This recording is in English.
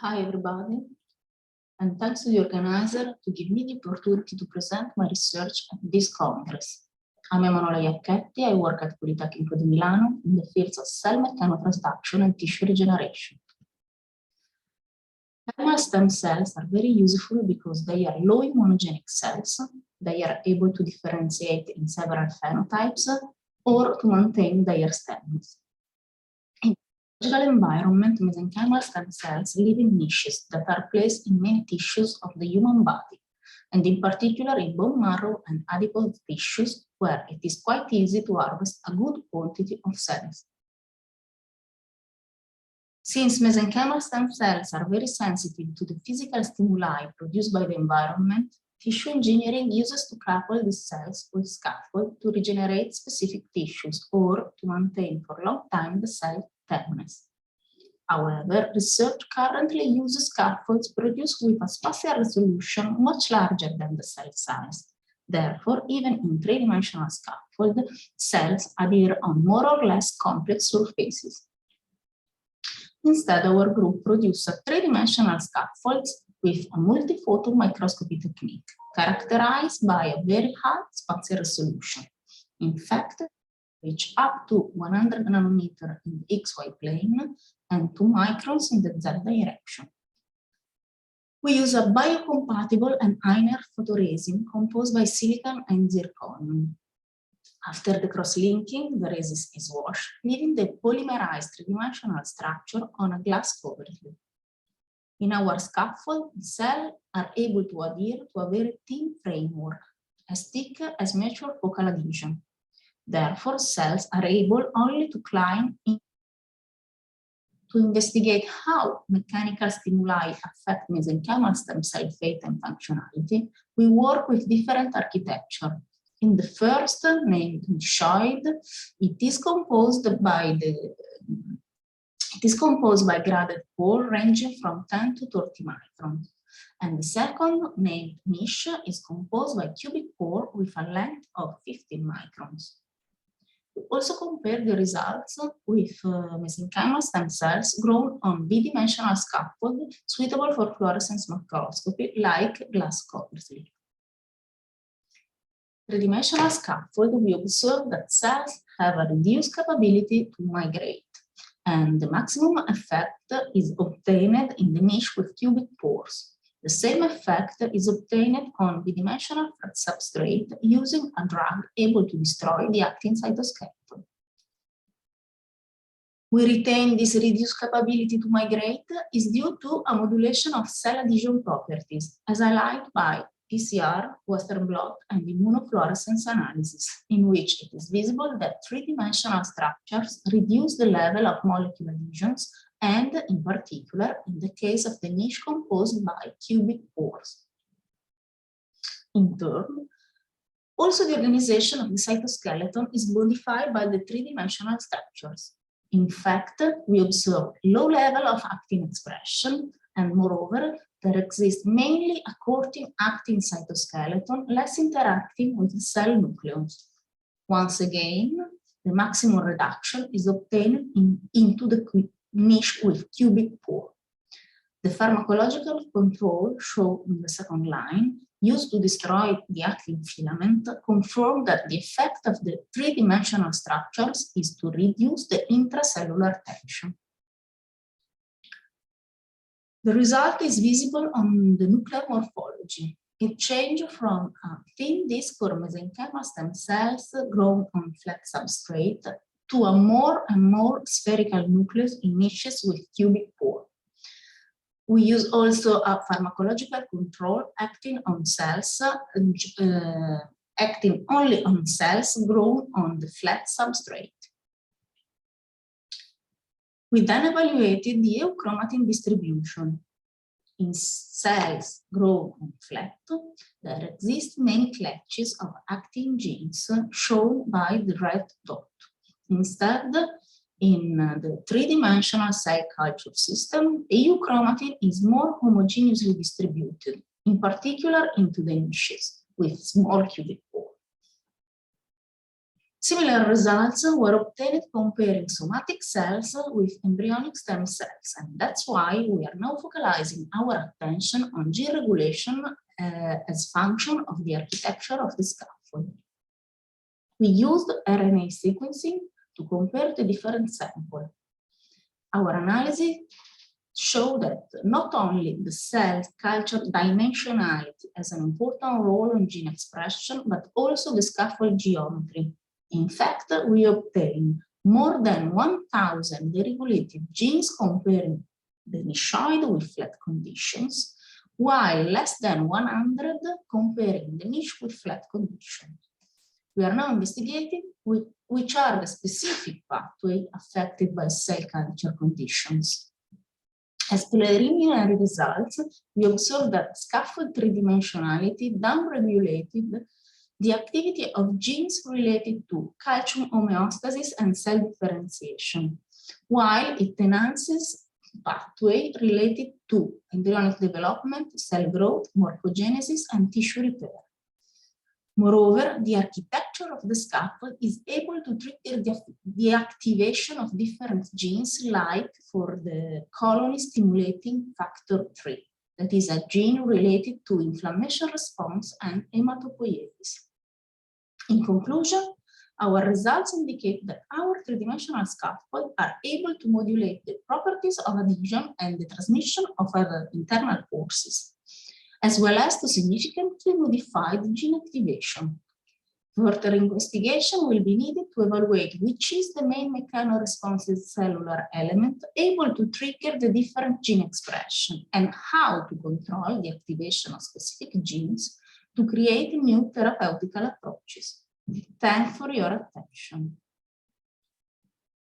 Hi everybody, and thanks to the organizer to give me the opportunity to present my research at this congress. I'm Emanuela Iacchetti. I work at Politecnico di Milano in the fields of cell mechanostransduction and tissue regeneration. Animal stem cells are very useful because they are low immunogenic cells. They are able to differentiate in several phenotypes or to maintain their stems. In the biological environment, mesenchymal stem cells live in niches that are placed in many tissues of the human body, and in particular in bone marrow and adipose tissues, where it is quite easy to harvest a good quantity of cells. Since mesenchymal stem cells are very sensitive to the physical stimuli produced by the environment, tissue engineering uses to couple these cells with scaffolds to regenerate specific tissues or to maintain for a long time the cell terminus. However, research currently uses scaffolds produced with a spatial resolution much larger than the cell size. Therefore, even in three-dimensional scaffold, cells adhere on more or less complex surfaces. Instead, our group produced three-dimensional scaffolds with a multi-photon microscopy technique, characterized by a very high spatial resolution. In fact, reach up to 100 nanometers in the XY plane and 2 microns in the Z direction. We use a biocompatible and inert photoresin composed by silicon and zirconium. After the cross-linking, the resin is washed, leaving the polymerized three-dimensional structure on a glass coverslip. In our scaffold, the cells are able to adhere to a very thin framework, as thick as mature focal adhesion. Therefore, cells are able only to climb in. To investigate how mechanical stimuli affect mesenchymal stem cell fate and functionality, we work with different architecture. In the first, named mesoid, it is composed by graded pore ranging from 10 to 30 microns. And the second, named niche, is composed by cubic pore with a length of 15 microns. We also compare the results with mesenchymal stem cells grown on bidimensional scaffold suitable for fluorescence microscopy, like glass coverslip. Three-dimensional scaffold, we observe that cells have a reduced capability to migrate, and the maximum effect is obtained in the niche with cubic pores. The same effect is obtained on bidimensional substrate using a drug able to destroy the actin cytoskeleton. We retain this reduced capability to migrate is due to a modulation of cell adhesion properties, as highlighted by PCR, Western blot, and immunofluorescence analysis, in which it is visible that three-dimensional structures reduce the level of molecular adhesions, and in particular, in the case of the niche composed by cubic pores. In turn, also the organization of the cytoskeleton is modified by the three-dimensional structures. In fact, we observe low level of actin expression, and moreover, there exists mainly a coating actin cytoskeleton less interacting with the cell nucleus. Once again, the maximum reduction is obtained into the niche with cubic pore. The pharmacological control shown in the second line, used to destroy the actin filament, confirm that the effect of the three-dimensional structures is to reduce the intracellular tension. The result is visible on the nuclear morphology. It changes from a thin disc for mesenchymal stem cells grown on flat substrate to a more and more spherical nucleus in niches with cubic pore. We use also a pharmacological control acting on cells, acting only on cells grown on the flat substrate. We then evaluated the euchromatin distribution. In cells grown on flat, there exist many clutches of actin genes shown by the red dot. Instead, in the three-dimensional cell culture system, the euchromatin is more homogeneously distributed, in particular into the niches with small cubic pore. Similar results were obtained comparing somatic cells with embryonic stem cells, and that's why we are now focalizing our attention on gene regulation as function of the architecture of the scaffold. We used RNA sequencing to compare the different samples. Our analysis showed that not only the cell culture dimensionality has an important role in gene expression, but also the scaffold geometry. In fact, we obtained more than 1,000 deregulated genes comparing the nichoid with flat conditions, while less than 100 comparing the niche with flat conditions. We are now investigating which are the specific pathways affected by cell culture conditions. As preliminary results, we observed that scaffold tridimensionality downregulated the activity of genes related to calcium homeostasis and cell differentiation, while it enhances pathway related to embryonic development, cell growth, morphogenesis, and tissue repair. Moreover, the architecture of the scaffold is able to trigger the activation of different genes, like for the colony stimulating factor 3, that is a gene related to inflammation response and hematopoiesis. In conclusion, our results indicate that our three-dimensional scaffolds are able to modulate the properties of adhesion and the transmission of other internal forces, as well as to significantly modify the gene activation. Further investigation will be needed to evaluate which is the main mechanoresponsive cellular element able to trigger the different gene expression and how to control the activation of specific genes to create new therapeutical approaches. Thanks for your attention.